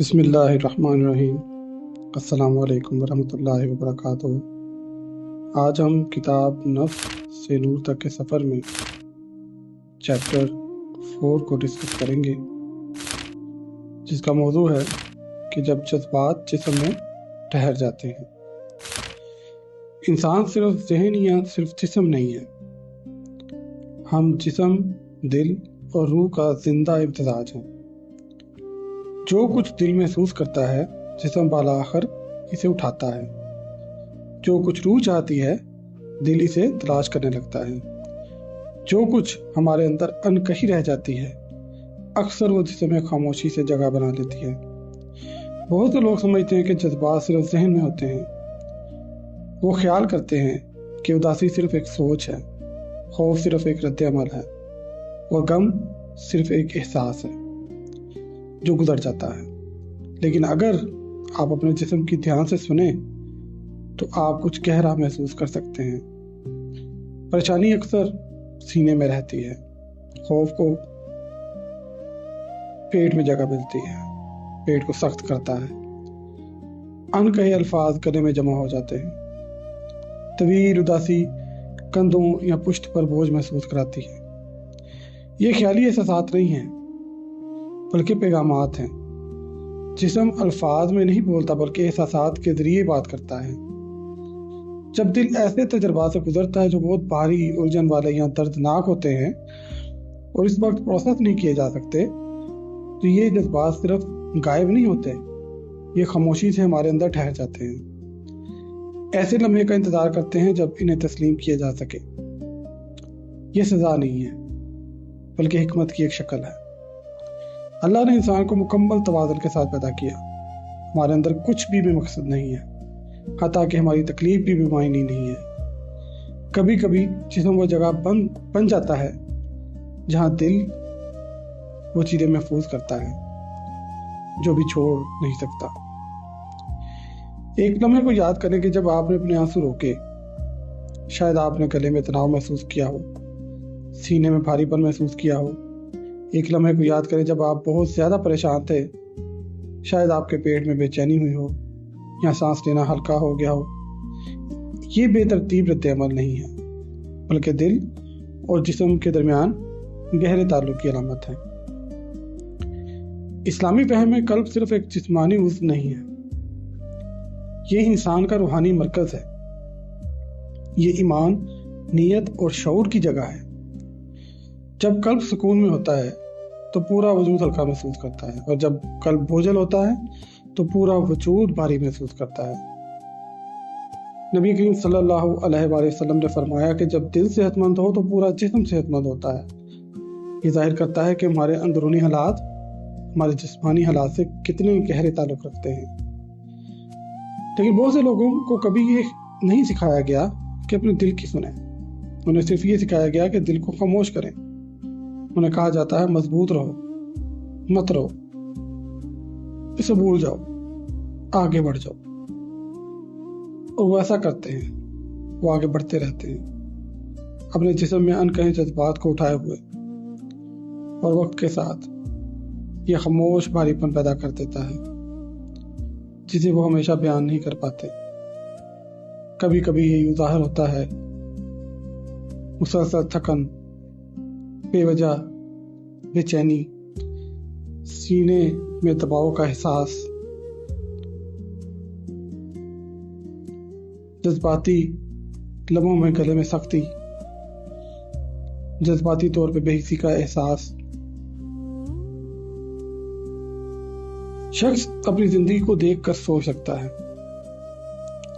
بسم اللہ الرحمن الرحیم۔ السلام علیکم ورحمۃ اللہ وبرکاتہ۔ آج ہم کتاب نفس سے نور تک کے سفر میں چیپٹر 4 کو ڈسکس کریں گے، جس کا موضوع ہے کہ جب جذبات جسم میں ٹھہر جاتے ہیں۔ انسان صرف ذہن یا صرف جسم نہیں ہے، ہم جسم، دل اور روح کا زندہ امتزاج ہیں۔ جو کچھ دل محسوس کرتا ہے، جسم بالآخر اسے اٹھاتا ہے۔ جو کچھ روح چاہتی ہے، دل اسے تلاش کرنے لگتا ہے۔ جو کچھ ہمارے اندر انکہی رہ جاتی ہے، اکثر وہ جسم میں خاموشی سے جگہ بنا لیتی ہے۔ بہت سے لوگ سمجھتے ہیں کہ جذبات صرف ذہن میں ہوتے ہیں۔ وہ خیال کرتے ہیں کہ اداسی صرف ایک سوچ ہے، خوف صرف ایک رد عمل ہے، اور غم صرف ایک احساس ہے جو گزر جاتا ہے۔ لیکن اگر آپ اپنے جسم کی دھیان سے سنیں تو آپ کچھ گہرا محسوس کر سکتے ہیں۔ پریشانی اکثر سینے میں رہتی ہے، خوف کو پیٹ میں جگہ ملتی ہے، پیٹ کو سخت کرتا ہے، انکہے الفاظ گلے میں جمع ہو جاتے ہیں۔ طویل اداسی کندھوں یا پشت پر بوجھ محسوس کراتی ہے۔ یہ خیالی احساسات نہیں ہیں، بلکہ پیغامات ہیں۔ جسم الفاظ میں نہیں بولتا، بلکہ احساسات کے ذریعے بات کرتا ہے۔ جب دل ایسے تجربات سے گزرتا ہے جو بہت بھاری، الجھن والے یا دردناک ہوتے ہیں اور اس وقت پروسیس نہیں کیے جا سکتے، تو یہ جذبات صرف غائب نہیں ہوتے، یہ خاموشی سے ہمارے اندر ٹھہر جاتے ہیں۔ ایسے لمحے کا انتظار کرتے ہیں جب انہیں تسلیم کیا جا سکے۔ یہ سزا نہیں ہے، بلکہ حکمت کی ایک شکل ہے۔ اللہ نے انسان کو مکمل توازن کے ساتھ پیدا کیا۔ ہمارے اندر کچھ بھی بے مقصد نہیں ہے، حتیٰ کہ ہماری تکلیف بھی بے معنی نہیں ہے۔ کبھی کبھی جسم وہ جگہ بن جاتا ہے جہاں دل وہ چیزیں محفوظ کرتا ہے جو بھی چھوڑ نہیں سکتا۔ ایک لمحے کو یاد کریں کہ جب آپ نے اپنے آنسو روکے، شاید آپ نے گلے میں تناؤ محسوس کیا ہو، سینے میں بھاری پن محسوس کیا ہو۔ ایک لمحے کو یاد کریں جب آپ بہت زیادہ پریشان تھے، شاید آپ کے پیٹ میں بے چینی ہوئی ہو یا سانس لینا ہلکا ہو گیا ہو۔ یہ بے ترتیب رد عمل نہیں ہے، بلکہ دل اور جسم کے درمیان گہرے تعلق کی علامت ہے۔ اسلامی فہم میں قلب صرف ایک جسمانی عضو نہیں ہے، یہ انسان کا روحانی مرکز ہے۔ یہ ایمان، نیت اور شعور کی جگہ ہے۔ جب قلب سکون میں ہوتا ہے تو پورا وجود ہلکا محسوس کرتا ہے، اور جب قلب بوجھل ہوتا ہے تو پورا وجود بھاری محسوس کرتا ہے۔ نبی کریم صلی اللہ علیہ وآلہ وسلم نے فرمایا کہ جب دل صحت مند ہو تو پورا جسم صحت مند ہوتا ہے۔ یہ ظاہر کرتا ہے کہ ہمارے اندرونی حالات ہمارے جسمانی حالات سے کتنے گہرے تعلق رکھتے ہیں۔ لیکن بہت سے لوگوں کو کبھی یہ نہیں سکھایا گیا کہ اپنے دل کی سنیں۔ انہیں صرف یہ سکھایا گیا کہ دل کو خاموش کریں۔ انہیں کہا جاتا ہے مضبوط رہو، مت رہو، اسے بھول جاؤ، آگے بڑھ جاؤ۔ اور وہ ایسا کرتے ہیں، وہ آگے بڑھتے رہتے ہیں، اپنے جسم میں انکہے جذبات کو اٹھائے ہوئے، اور وقت کے ساتھ یہ خاموش بھاری پن پیدا کر دیتا ہے جسے وہ ہمیشہ بیان نہیں کر پاتے۔ کبھی کبھی یہ ظاہر ہوتا ہے مسلسل تھکن، بے وجہ بے چینی، سینے میں دباؤ کا احساس، جذباتی لمحوں میں گلے میں سختی، جذباتی طور پہ بے حسی کا احساس۔ شخص اپنی زندگی کو دیکھ کر سوچ سکتا ہے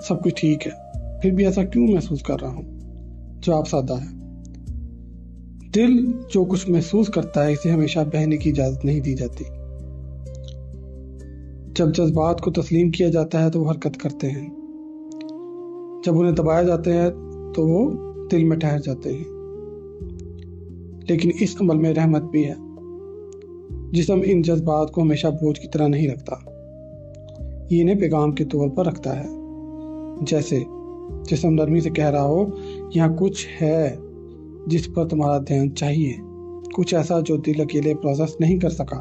سب کچھ ٹھیک ہے، پھر بھی ایسا کیوں محسوس کر رہا ہوں؟ جواب سادہ ہے، دل جو کچھ محسوس کرتا ہے اسے ہمیشہ بہنے کی اجازت نہیں دی جاتی۔ جب جذبات کو تسلیم کیا جاتا ہے تو وہ حرکت کرتے ہیں، جب انہیں دبایا جاتا ہے تو وہ دل میں ٹھہر جاتے ہیں۔ لیکن اس عمل میں رحمت بھی ہے۔ جسم ان جذبات کو ہمیشہ بوجھ کی طرح نہیں رکھتا، یہ انہیں پیغام کے طور پر رکھتا ہے۔ جیسے جسم نرمی سے کہہ رہا ہو، یہاں کچھ ہے جس پر تمہارا دھیان چاہیے، کچھ ایسا جو دل اکیلے پروسیس نہیں کر سکا۔